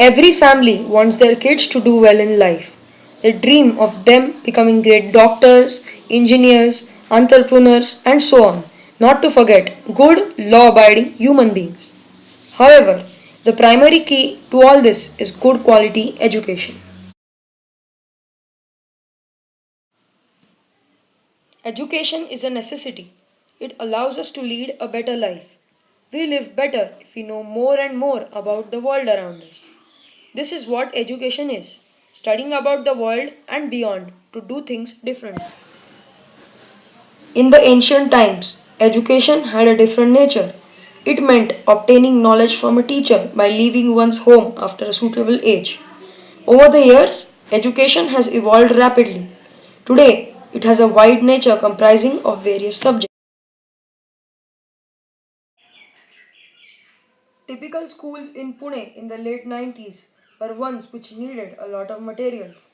Every family wants their kids to do well in life. They dream of them becoming great doctors, engineers, entrepreneurs, and so on. Not to forget good, law abiding human beings. However, the primary key to all this is good quality education. Education is a necessity. It allows us to lead a better life. We live better if we know more and more about the world around us. This is what education is, studying about the world and beyond to do things differently. In the ancient times, education had a different nature. It meant obtaining knowledge from a teacher by leaving one's home after a suitable age. Over the years, education has evolved rapidly. Today, it has a wide nature comprising of various subjects. Typical schools in Pune in the late 90s were ones which needed a lot of materials.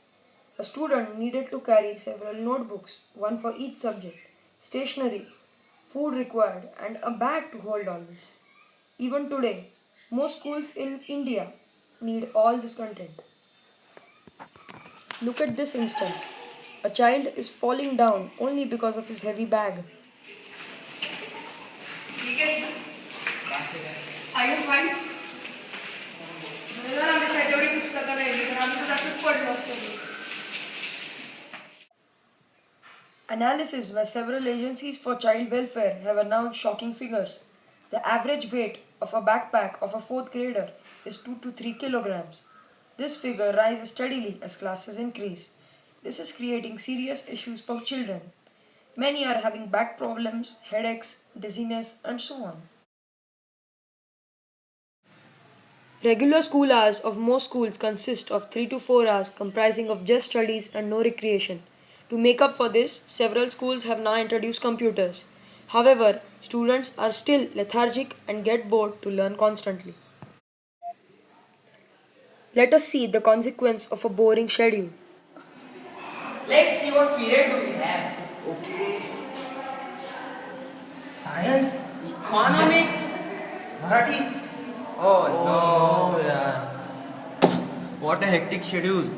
A student needed to carry several notebooks, one for each subject, stationery, food required, and a bag to hold all this. Even today, most schools in India need all this content. Look at this instance. A child is falling down only because of his heavy bag. Are you fine? जर आमच्या एवढी पुस्तकं राहिली तर आम्ही तर असंच पडलो असतो. Analysis by several agencies for child welfare have announced shocking figures. The average weight of a backpack of a fourth grader is 2 to 3 kilograms. This figure rises steadily as classes increase. This is creating serious issues for children. Many are having back problems, headaches, dizziness, and so on. Regular school hours of most schools consist of 3 to 4 hours comprising of just studies and no recreation. To make up for this, several schools have now introduced computers. However, students are still lethargic and get bored to learn constantly. Let us see the consequence of a boring schedule. Let's see what period do we have. Okay. Science, economics, Marathi. Oh no, yeah. What a hectic schedule.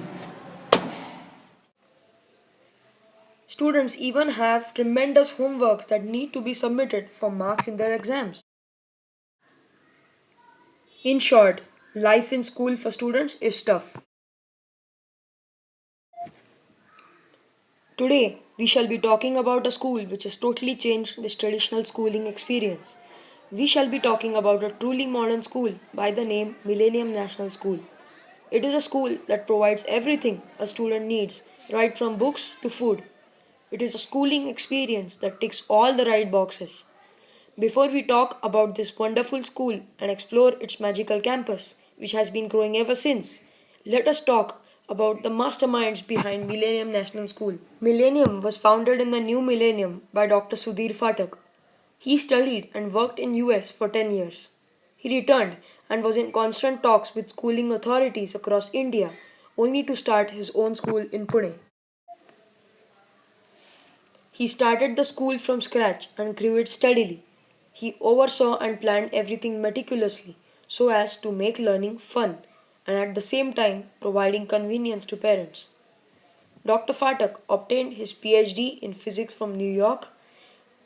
Students even have tremendous homeworks that need to be submitted for marks in their exams. In short, life in school for students is tough. Today, we shall be talking about a school which has totally changed this traditional schooling experience. We shall be talking about a truly modern school by the name Millennium National School. It is a school that provides everything a student needs, right from books to food. It is a schooling experience that ticks all the right boxes. Before we talk about this wonderful school and explore its magical campus, which has been growing ever since, let us talk about the masterminds behind Millennium National School. Millennium was founded in the new millennium by Dr. Sudhir Phatak. He studied and worked in US for 10 years. He returned and was in constant talks with schooling authorities across India only to start his own school in Pune. He started the school from scratch and grew it steadily. He oversaw and planned everything meticulously so as to make learning fun and at the same time providing convenience to parents. Dr. Phatak obtained his PhD in physics from New York.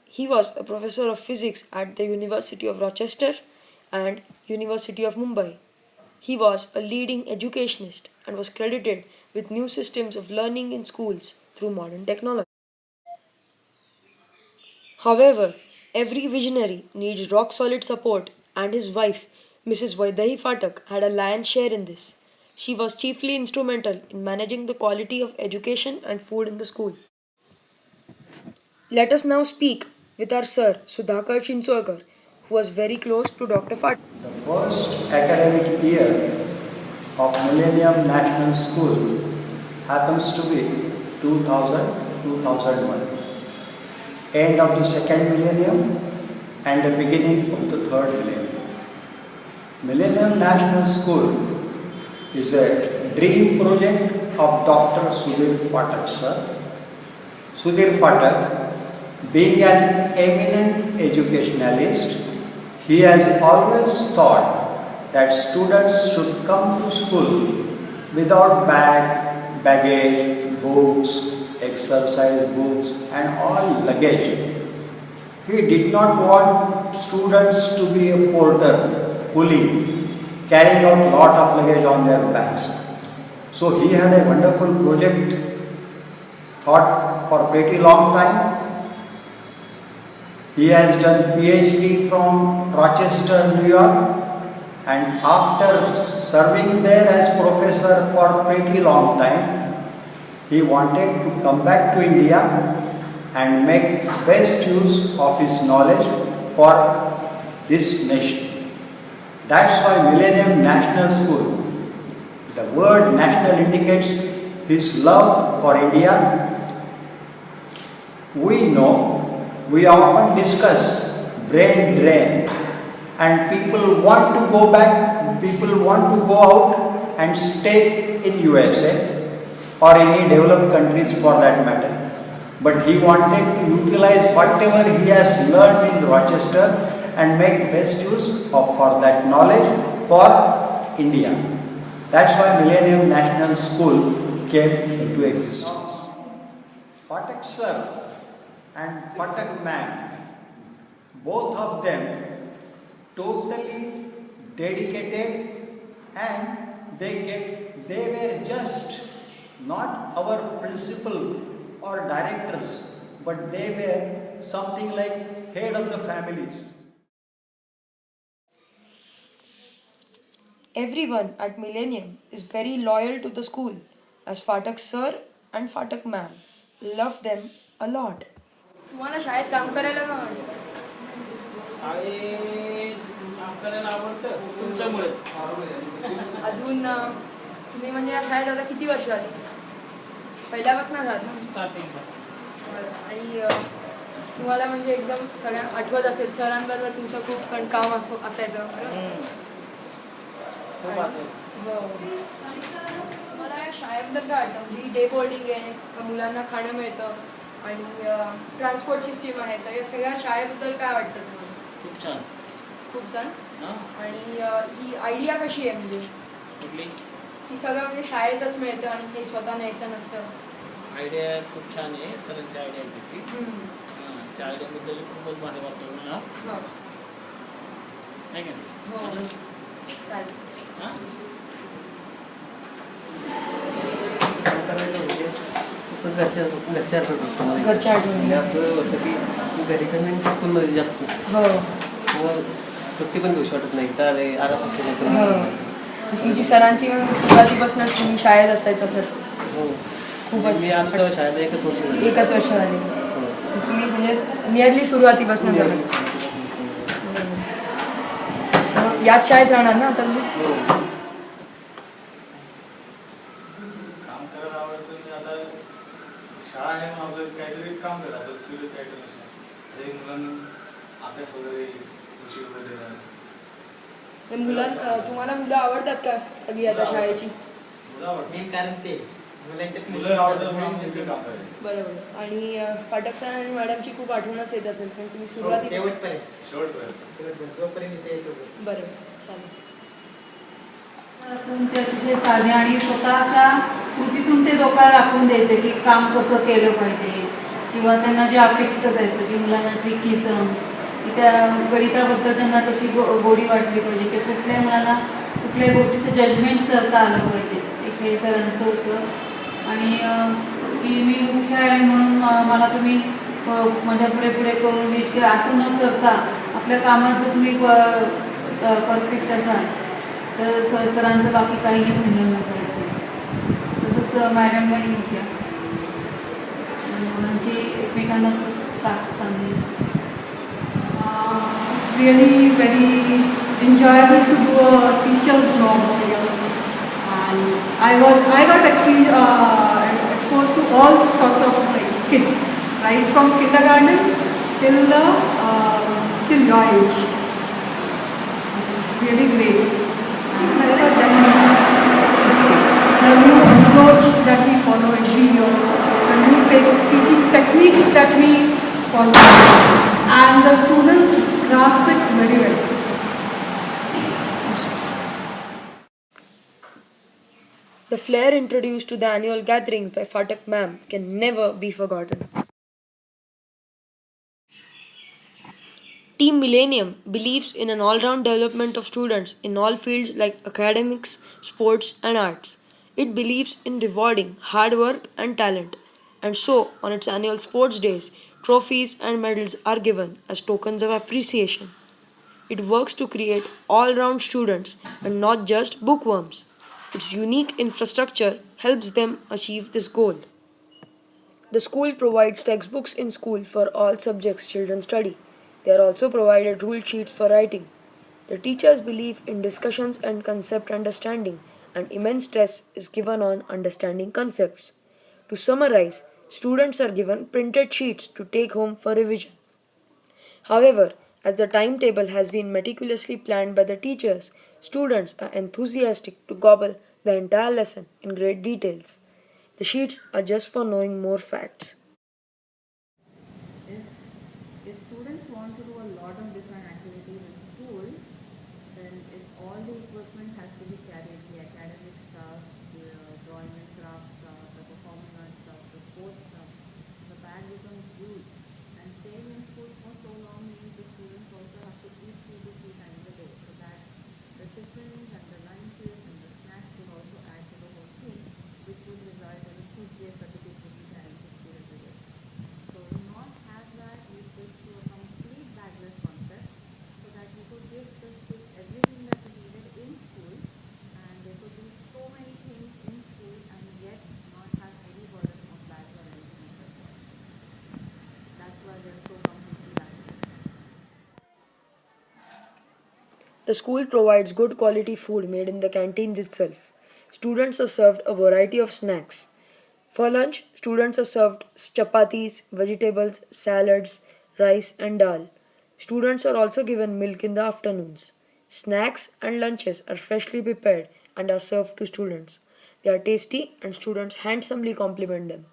He was a professor of physics at the University of Rochester and University of Mumbai. He was a leading educationist and was credited with new systems of learning in schools through modern technology. However, every visionary needs rock solid support, and his wife, Mrs. Vaidehi Phatak, had a lion's share in this. She was chiefly instrumental in managing the quality of education and food in the school. Let us now speak with our sir, Sudhakar Chinsolkar, who was very close to Dr. Phatak. The first academic year of Millennium National School happens to be 2000-2001. End of the second millennium and the beginning of the third millennium. Millennium National School is a dream project of Dr. Sudhir Phatak sir. Sudhir Phatak, being an eminent educationalist, he has always thought that students should come to school without baggage, books, exercise books and all luggage. He did not want students to be a porter, coolie, carrying out lot of luggage on their backs. So he had a wonderful project thought for a pretty long time. He has done PhD from Rochester, New York, and after serving there as professor for a pretty long time, he wanted to come back to India and make best use of his knowledge for this nation. That's why Millennium National School, the word national indicates his love for India. We often discuss brain drain, and people want to go back, people want to go out and stay in USA or any developed countries for that matter. But he wanted to utilize whatever he has learned in Rochester and make best use of for that knowledge for India. That's why Millennium National School came into existence. Phatak sir and Phatak ma'am, both of them totally dedicated, and they were just not our principal or directors, but they were something like head of the families. Everyone at Millennium is very loyal to the school, as Phatak sir and Phatak ma'am love them a lot. तुम्हाला शाळेत काम करायला का आवडतं? शाळेत काम करायला आवडतं तुमच्यामुळे. अजून तुम्ही म्हणजे या शाळेत आता किती वर्ष आली? पहिल्यापासून आहात ना? स्टार्टिंग आणि तुम्हाला म्हणजे एकदम सगळ्या आठवत असेल सरांबरोबर तुमचं खूप काम असायचं खूप असेल. हो. मला या शाळेबद्दल काय वाटतं? म्हणजे डे बोर्डिंग आहे, मुलांना खाणं मिळतं आणि ट्रान्सपोर्ट सिस्टीम आहे, तर या सगळ्या शाळेबद्दल काय वाटतं तुम्हाला? खूप छान. खूप छान. हां आणि ही आयडिया कशी आहे म्हणजे कुठली की सगळं म्हणजे शाळेतच मिळतं आणि काही स्वतः न्यायचं नसतं? आयडिया खूप छान आहे. सरांची आयडिया आहे ती. त्या आयडियाबद्दल खूपच भारी वाटतं मला. हो. नाही का नाही? हो. चालेल. हां असं घरच्या आठवत घरच्या आठवणी. म्हणजे असं होतं की घरी कन्व्हिन्स स्कूलमध्ये जास्त हो मग सुट्टी पण घेऊशी वाटत नाही तर आराम असते हो. तुमची सरांची म्हणजे सुरुवातीपासूनच तुम्ही शाळेत असायचं तर हो खूपच मी आलो तेव्हा शाळेत एकच वर्ष झाली. एकच वर्ष झाले. हो. तुम्ही म्हणजे नियरली सुरुवातीपासून झालं. याच शाळेत राहणार ना आता तुम्ही? हो. काम करायला आवडतं म्हणजे आता शाळा आहे मग आपलं काहीतरी काम करा आता सुरू काहीतरी नसतं हे मुलांना अभ्यास वगैरे कृषी वगैरे तुम्हाला मुलं आवडतात का सगळी आता शाळेची? मुलं आवडतं मेन कारण ते मुलं आवडतं म्हणून दुसरं काम करायचं. बरोबर. आणि फाटक सर आणि मॅडमची खूप आठवणच येत असेल पण तुम्ही सुरुवातीला शेवटपर्यंत बरोबर. चालेल. असून ते अतिशय साधे आणि स्वतःच्या कृतीतून ते लोकांना दाखवून द्यायचे की काम कसं केलं पाहिजे किंवा त्यांना जे अपेक्षित असायचं की मुलांना ट्रिकी सम्स की त्या गणिताबद्दल त्यांना कशी गोडी वाटली पाहिजे की कुठल्याही मुलांना कुठल्याही गोष्टीचं जजमेंट करता आलं पाहिजे एक हे सरांचं होतं. आणि की मी मुख्य आहे म्हणून मला तुम्ही माझ्या पुढे करून विश केलं असं न करता आपल्या कामात जर तुम्ही परफेक्ट असाल तर सरांचं बाकी काहीही म्हणणं नसायचं. तसंच मॅडमही होत्या मुलांची एकमेकांना खूप साथ चांगली. It's really very enjoyable to do a teacher's job here, and I got exposed to all sorts of like kids, right from kindergarten till your age. It's really great. And I thought the new approach that we follow every year, the new teaching techniques that we follow, and the students grasp it very well. flair introduced to the annual gatherings by Fatak ma'am can never be forgotten. Team Millennium believes in an all round development of students in all fields like academics, sports, and arts. It believes in rewarding hard work and talent, and so, on its annual sports days, trophies and medals are given as tokens of appreciation. It works to create all round students and not just bookworms. Its unique infrastructure helps them achieve this goal. The school provides textbooks in school for all subjects children study. They are also provided rule sheets for writing. The teachers believe in discussions and concept understanding, and immense stress is given on understanding concepts. To summarize, students are given printed sheets to take home for revision. However, as the timetable has been meticulously planned by the teachers, students are enthusiastic to gobble the entire lesson in great details. The sheets are just for knowing more facts. If students want to do a lot of different activities in school, then all the equipment has to be carried, the academic stuff, the drawing and craft stuff, the performing arts stuff, the sports stuff. The bag becomes huge, and staying in school for so long means the students also have to eat 2 to 3 times a day, so that the tiffins and the lunches and the snacks will also add to the whole thing, which would result in a food waste that the people will be carrying to school every day. So to not have that, we switch to a complete bagless concept, so that we could give the kids everything that is needed in school, and they could do so many things in school and yet not have any burden of bags or anything of that sort. That's why they're so completely bagless. The school provides good quality food made in the canteens itself. Students are served a variety of snacks. For lunch, students are served chapatis, vegetables, salads, rice, and dal. Students are also given milk in the afternoons. Snacks and lunches are freshly prepared and are served to students. They are tasty and students handsomely compliment them.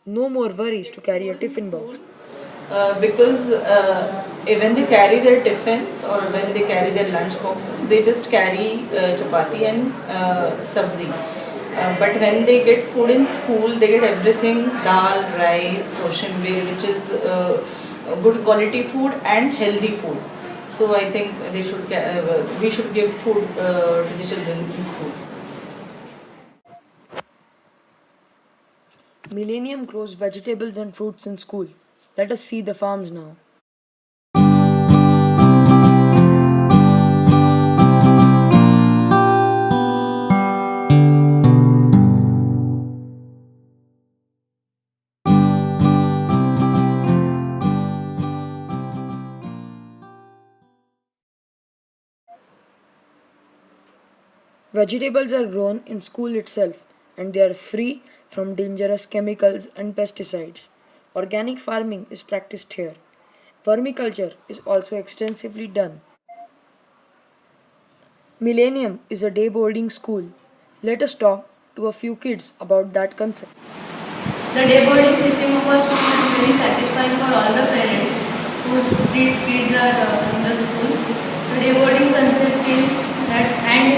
No more worries to carry a tiffin box. Because when they carry their tiffins or when they carry their lunch boxes, they just carry chapati and sabzi. But when they get food in school, they get everything: dal, rice, koshinbir, which is good quality food and healthy food. So I think we should give food to the children in school. Millennium grows vegetables and fruits in school. Let us see the farms now. Vegetables are grown in school itself and they are free from dangerous chemicals and pesticides. Organic farming is practiced here. Vermiculture is also extensively done. Millennium is a day boarding school. Let us talk to a few kids about that concept. The day boarding system of our school is very satisfying for all the parents whose kids are in the school. The day boarding concept is that, and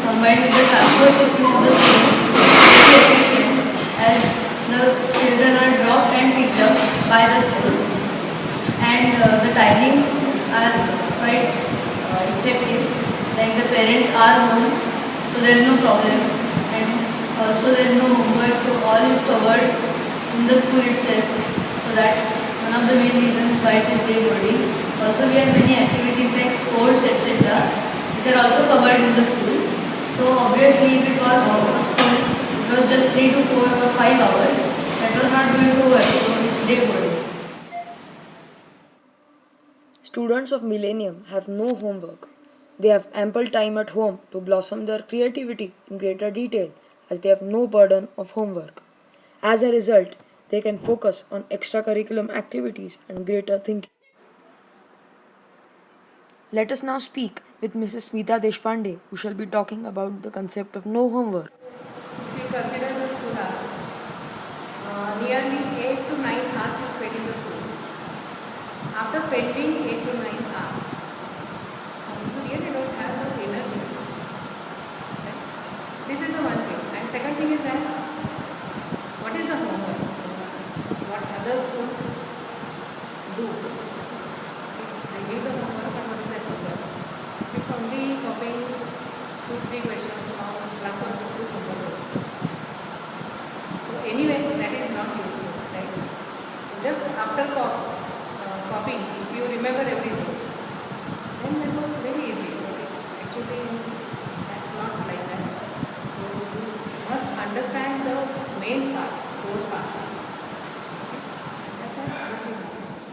combined with the transport system of the school, is very efficient as the children are dropped and picked up by the school, and the timings are quite effective. Like the parents are home, so there is no problem, and also there is no homework, so all is covered in the school itself. So that's one of the main reasons why it is day boarding. Also we have many activities like sports, etc. which are also covered in the school. So obviously if it was a school, it was just 3 to 4 or 5 hours, that was not going to work, so it's day boarding. Students of Millennium have no homework. They have ample time at home to blossom their creativity in greater detail as they have no burden of homework. As a result, they can focus on extracurriculum activities and greater thinking. Let us now speak with Mrs. Smita Deshpande, who shall be talking about the concept of no homework. If you consider the school hours, nearly 8 to 9 hours you spend in the school. After spending 8 to 9 hours, you really don't have the energy. Right? This is the one thing. And second thing is It's only copying 2-3 questions from class of to homework. So anyway, that is not useful, right? So just after copying, if you remember everything, then that was very easy. But it's actually that's not like that. So you must understand the main part, core part. Okay? That's why working analysis.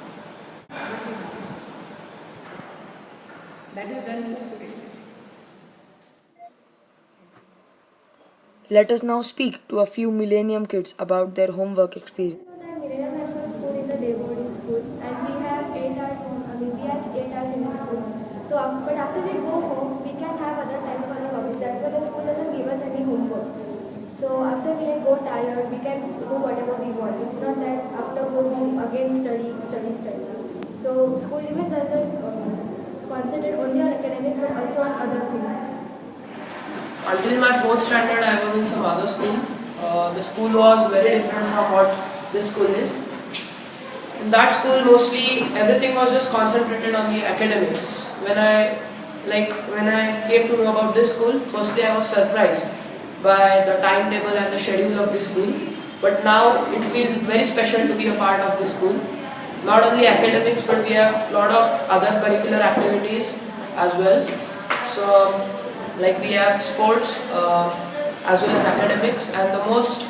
Working analysis. That is done in the school itself. Let us now speak to a few Millennium kids about their homework experience. That Millennium National School is a day boarding school, and we have 8 hours. We have 8 hours in the school. So, but after we go home, we can have other time for the hobbies. That's why the school doesn't give us any homework. So after we go tired, we can do whatever we want. It's not that after home we again study. So school even doesn't concentrate only on academics, but also on other things. Until my 4th standard, I was in some other school. The school was very different from what this school is. In that school, mostly everything was just concentrated on the academics. When I came to know about this school, firstly I was surprised by the timetable and the schedule of this school. But now it feels very special to be a part of this school. Not only academics, but we have a lot of other curricular activities as well. So, like we have sports as well as academics, and the most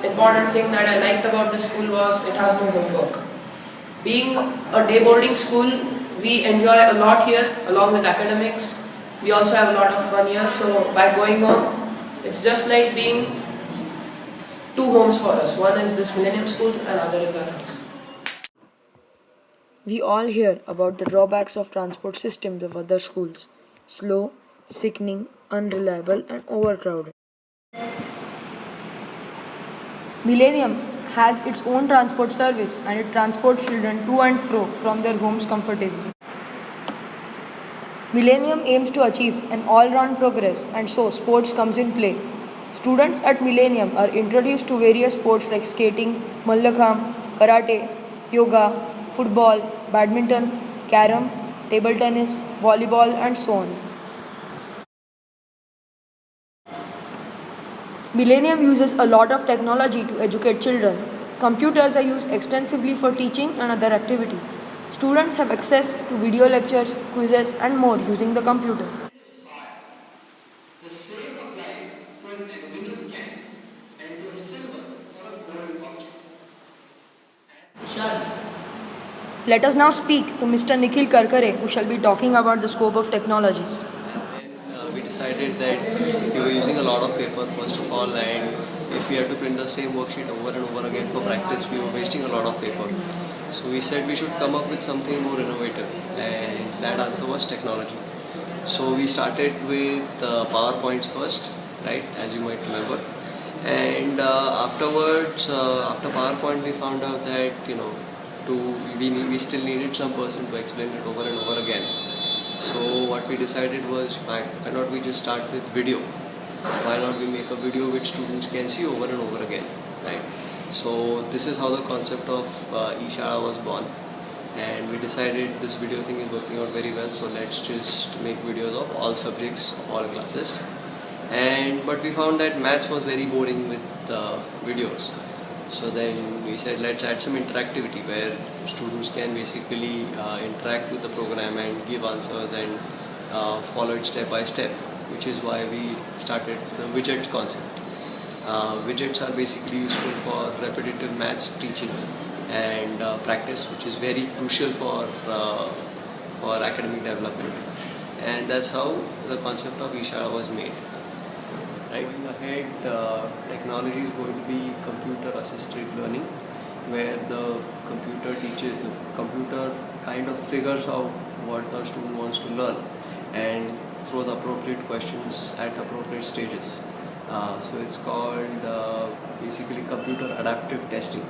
important thing that I liked about this school was it has no homework. Being a day boarding school, we enjoy a lot here along with academics. We also have a lot of fun here, so by going home, it's just like being two homes for us. One is this Millennium School and other is our house. We all hear about the drawbacks of transport systems of other schools: slow, sickening, unreliable, and overcrowded. Millennium has its own transport service, and it transports children to and fro from their homes comfortably. Millennium aims to achieve an all-round progress, and so sports comes in play. Students at Millennium are introduced to various sports like skating, mallakhambh, karate, yoga, football, badminton, carom, table tennis, volleyball, and so on. Millennium uses a lot of technology to educate children. Computers are used extensively for teaching and other activities. Students have access to video lectures, quizzes, and more using the computer. The same applies to an aluminum can and to a silver or a gold object. Let us now speak to Mr. Nikhil Karkare, who shall be talking about the scope of technology. We decided that we were using a lot of paper first of all, and if we had to print the same worksheet over and over again for practice, we were wasting a lot of paper. So we said we should come up with something more innovative, and that answer was technology. So we started with PowerPoints first, right, as you might remember, and afterwards, after PowerPoint, we found out that we still needed some person to explain it over and over again. So what we decided was, why not we just start with video? Why not we make a video which students can see over and over again, right? So this is how the concept of eShala was born, and we decided this video thing is working out very well, so let's just make videos of all subjects, of all classes. But we found that maths was very boring with videos. So then we said let's add some interactivity where students can basically interact with the program and give answers and follow it step by step, which is why we started the widgets concept. Widgets are basically useful for repetitive maths teaching and practice, which is very crucial for academic development. And that's how the concept of eShala was made. Right. Going ahead, technology is going to be computer-assisted learning, where the computer kind of figures out what the student wants to learn and throws appropriate questions at appropriate stages. So it's called basically computer adaptive testing,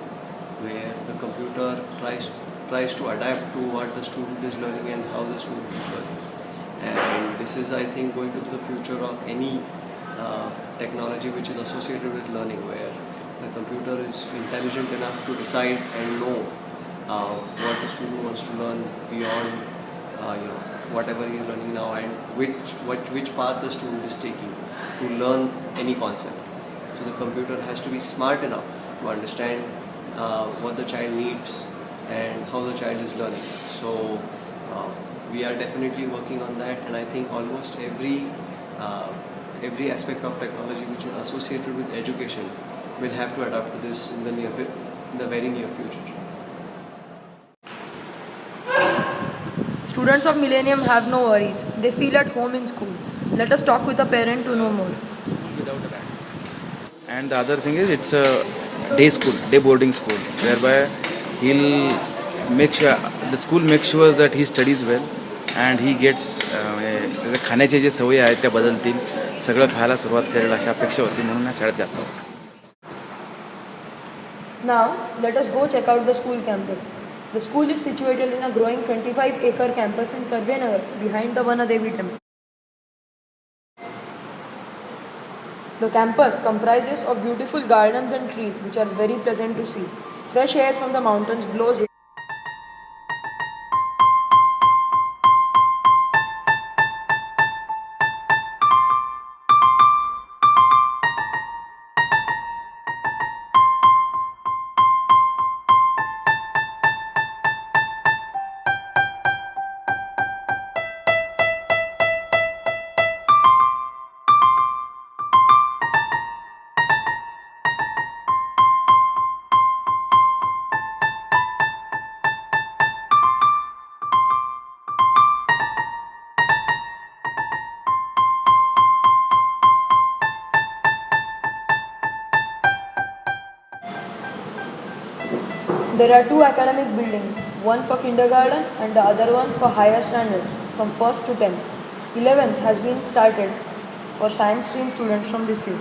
where the computer tries to adapt to what the student is learning and how the student is learning. And this is, I think, going to be the future of any technology which is associated with learning, where the computer is intelligent enough to decide and know what the student wants to learn beyond whatever he is learning now, and which path the student is taking to learn any concept. So the computer has to be smart enough to understand what the child needs and how the child is learning. So we are definitely working on that, and I think almost every aspect of technology which is associated with education will have to adapt to this in the very near future. Students of Millennium have no worries. They feel at home in school. Let us talk with a parent to know more. Without a bag. And the other thing is it's a day school, day boarding school, whereby he'll make sure, the school makes sure that he studies well and he gets खाण्याचे जे सवयी आहेत त्या बदलतील, सगळं खायला सुरुवात करेल अशा अपेक्षा होती, म्हणून या शाळेत घातलं. Now, let us go check out the school campus. The school is situated in a growing 25-acre campus in Karvenagar, behind the Vanadevi temple. The campus comprises of beautiful gardens and trees which are very pleasant to see. Fresh air from the mountains blows in. There are two academic buildings, one for kindergarten and the other one for higher standards from 1st to 10th. 11th has been started for science stream students from this year.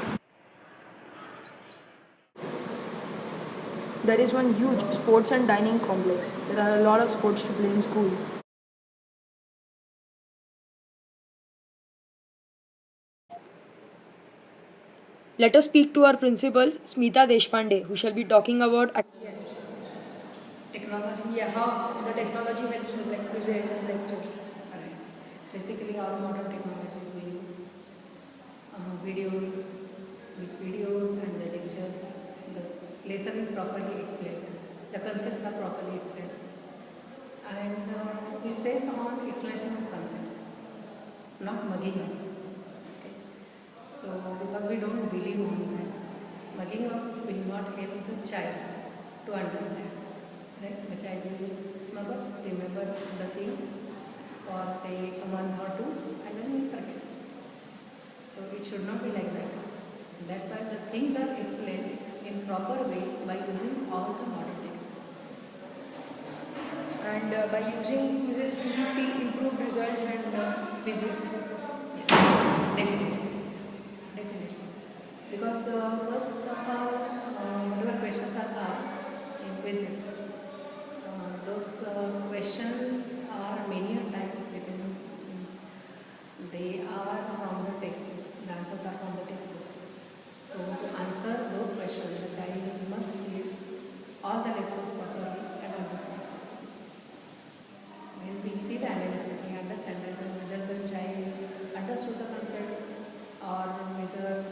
There is one huge sports and dining complex. There are a lot of sports to play in school. Let us speak to our principal, Smita Deshpande, who shall be talking about Technology. Yeah, how the technology helps in like quizzes and lectures. Correct. Basically, all modern technologies we use. With videos and the lectures, the lesson is properly explained. The concepts are properly explained. And we stress on explanation of concepts, not mugging up. Okay. So, because we don't believe on that, mugging up will not help the child to understand. Right? The child will mug up, remember the thing for say a month or two, and then will forget. So it should not be like that. That's why the things are explained in proper way by using all the modern techniques. And by using quizzes, we see improved results and Quizzes. Yes, definitely. Because first of all, whatever questions are asked in quizzes, those questions are many times depending. They are from the textbooks. The answers are from the textbooks. So to answer those questions, the child must read all the lessons properly and understand. When we see the analysis, we understand whether the child understood the concept or whether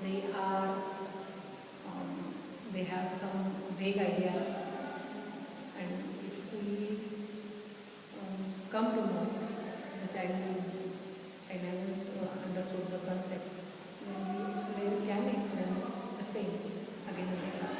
they have some vague ideas. And if we come to know the child hasn't understood the concept, then we can explain the same again in the class.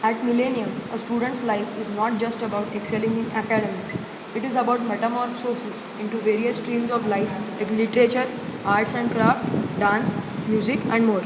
At Millennium, a student's life is not just about excelling in academics. It is about metamorphosis into various streams of life like literature, arts and craft, dance, music and more.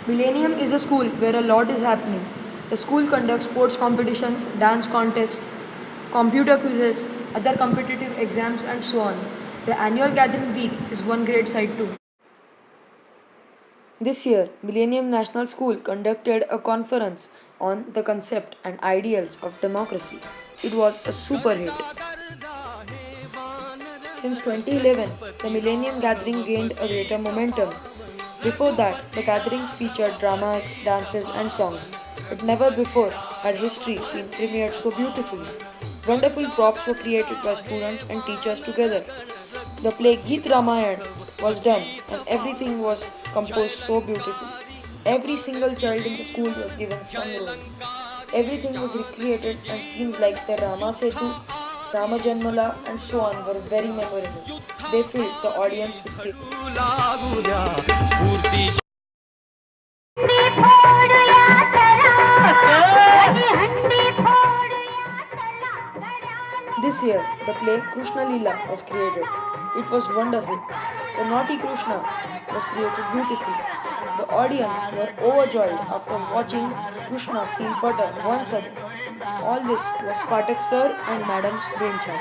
Millennium is a school where a lot is happening. The school conducts sports competitions, dance contests, computer quizzes, other competitive exams, and so on. The annual gathering week is one great side too. This year, Millennium National School conducted a conference on the concept and ideals of democracy. It was a super hit. Since 2011, the Millennium Gathering gained a greater momentum. Before that, the gatherings featured dramas, dances, and songs. But never before had history been premiered so beautifully. Wonderful props were created by students and teachers together. The play Geet Ramayan was done and everything was composed so beautifully. Every single child in the school was given some role. Everything was recreated and scenes like the Rama Setu, Rama Janmala and so on were very memorable. They filled the audience with tears. This year, the play Krishna Leela was created. It was wonderful. The naughty Krishna was created beautifully. The audience were overjoyed after watching Krishna steal butter once again. All this was Phatak sir and madam's brainchild.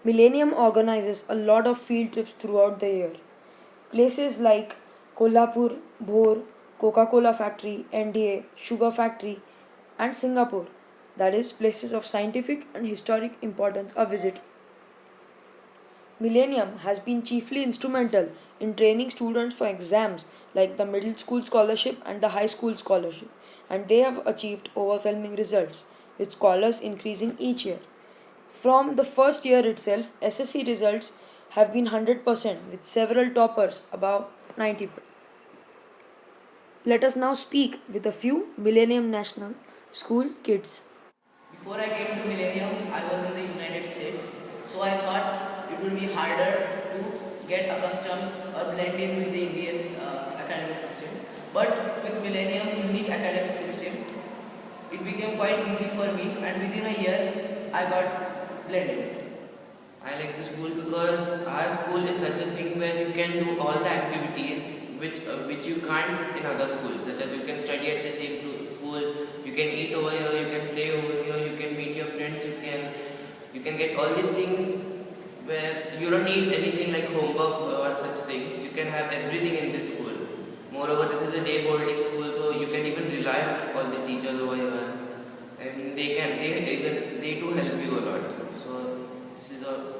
Millennium organizes a lot of field trips throughout the year. Places like Kolhapur, Bhor, Coca-Cola factory, NDA, sugar factory, and Singapore, that is, places of scientific and historic importance, are visited. Millennium has been chiefly instrumental in training students for exams like the middle school scholarship and the high school scholarship, and they have achieved overwhelming results, with scholars increasing each year. From the first year itself, SSC results have been 100% with several toppers above 90%. Let us now speak with a few Millennium National School kids. Before I came to Millennium, I was in the United States, so I thought it would be harder to get accustomed or blend in with the Indian academic system. But with Millennium's unique academic system, it became quite easy for me, and within a year, I got blended. I like the school because our school is such a thing where you can do all the activities which you can't in other schools, such as you can study at the same school, you can eat over here, you can play over here, you can meet your friends, you can get all the things where you don't need anything like homework or such things. You can have everything in this school. Moreover, this is a day boarding school, so you can even rely on all the teachers over here, and they do help you a lot. So this is a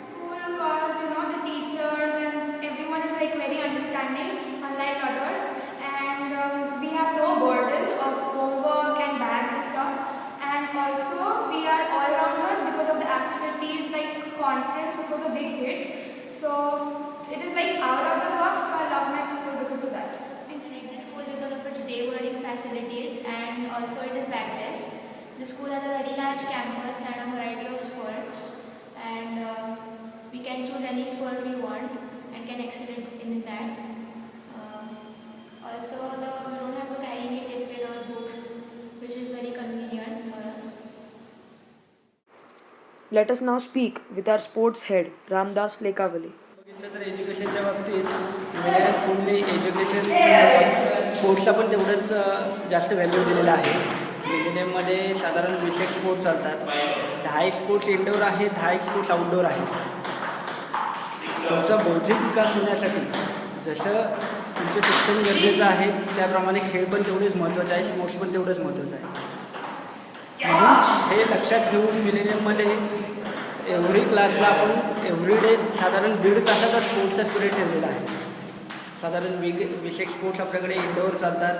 School because the teachers and everyone is like very understanding unlike others, and we have no burden of homework and bags and stuff, and also we are all-rounders because of the activities like conference, which was a big hit. So it is like out of the box, so I love my school because of that. I like the school because of its day boarding facilities, and also it is backless. The school has a very large campus and a variety of sports, and we can choose any sport we want and can excel in that. Also, we don't have to carry any tiffin or books, which is very convenient for us. Let us now speak with our sports head, Ramdas Lekavali. बघितलं तर एज्युकेशनच्या बाबतीत millennium स्कूलने education स्पोर्ट्सला पण तेवढंच जास्त value दिलेलं आहे. मिलेनियममध्ये साधारण 20 sports चालतात. 10 स्पोर्ट्स इंडोर आहेत, 10 स्पोर्ट्स आउटडोर आहेत. तुमचा बौद्धिक विकास होण्यासाठी जसं तुमचं शिक्षण गरजेचं आहे त्याप्रमाणे खेळ पण तेवढेच महत्त्वाचे आहे, स्पोर्ट्स पण तेवढंच महत्त्वाचं आहे. म्हणून हे लक्षात घेऊन मिलेनियममध्ये एव्हरी क्लासला आपण एव्हरीडे साधारण 1.5 तासाचा स्पोर्ट्सचा पिरियड ठेवलेला आहे. साधारण 20 स्पोर्ट्स आपल्याकडे इंडोर चालतात,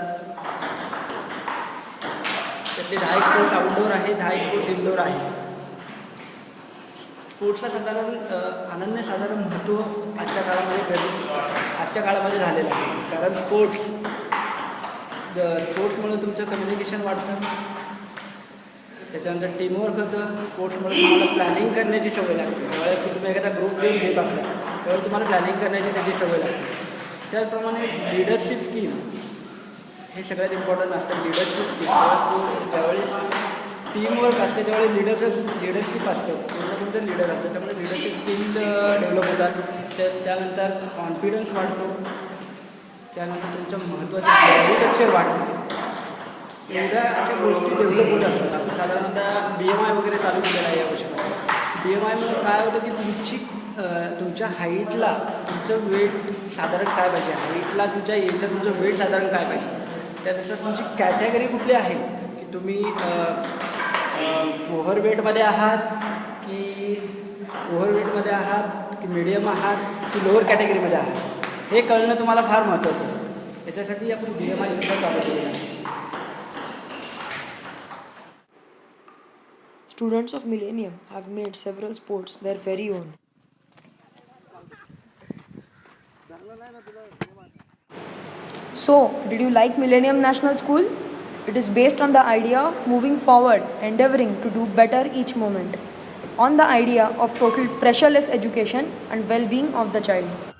त्यातले 10 स्पोर्ट्स आउटडोर आहे, 10 स्पोर्ट्स इंडोर आहे. स्पोर्ट्सला साधारण अनन्यसाधारण महत्त्व आजच्या काळामध्ये झालेलं आहे. कारण स्पोर्ट्समुळे तुमचं कम्युनिकेशन वाढतं, त्याच्यानंतर टीमवर्क होतं. स्पोर्ट्समुळे तुम्हाला प्लॅनिंग करण्याची सवय लागते. ज्यावेळेस तुम्ही एखादा ग्रुप गेम घेत असता त्यावेळेस तुम्हाला प्लॅनिंग करण्याची त्याची सवय लागते. त्याचप्रमाणे लिडरशिप स्किल हे सगळ्यात इम्पॉर्टंट असतं. लिडरशिप स्किल ज्यावेळेस टीमवर्क असते त्यावेळी लिडरशिप असतं पूर्ण तुमचं लीडर असतं त्यामुळे लिडरशिप स्किल डेव्हलप होतात त्यानंतर कॉन्फिडन्स वाढतो त्यानंतर तुमचं महत्त्वाचं आर्किटेक्चर वाढतं एवढ्या अशा गोष्टी डेव्हलप होत असतात आपण साधारणतः BMI वगैरे चालू केलेलं आहे या वर्षामध्ये BMIमुळे काय होतं की तुमच्या हाईटला तुमचं वेट साधारण काय पाहिजे हाईटला तुमच्या एजला तुमचं वेट साधारण काय पाहिजे त्यानुसार तुमची कॅटेगरी कुठली आहे की तुम्ही ओव्हरवेटमध्ये आहात की ओव्हरवेटमध्ये आहात की मीडियम आहात की लोअर कॅटेगरीमध्ये आहात हे कळणं तुम्हाला फार महत्त्वाचं आहे याच्यासाठी आपण BMI सुद्धा चालू केलेलं आहे Students of Millennium have made several sports their very own. So, did you like Millennium National School? It is based on the idea of moving forward, endeavoring to do better each moment, on the idea of total pressureless education and well-being of the child.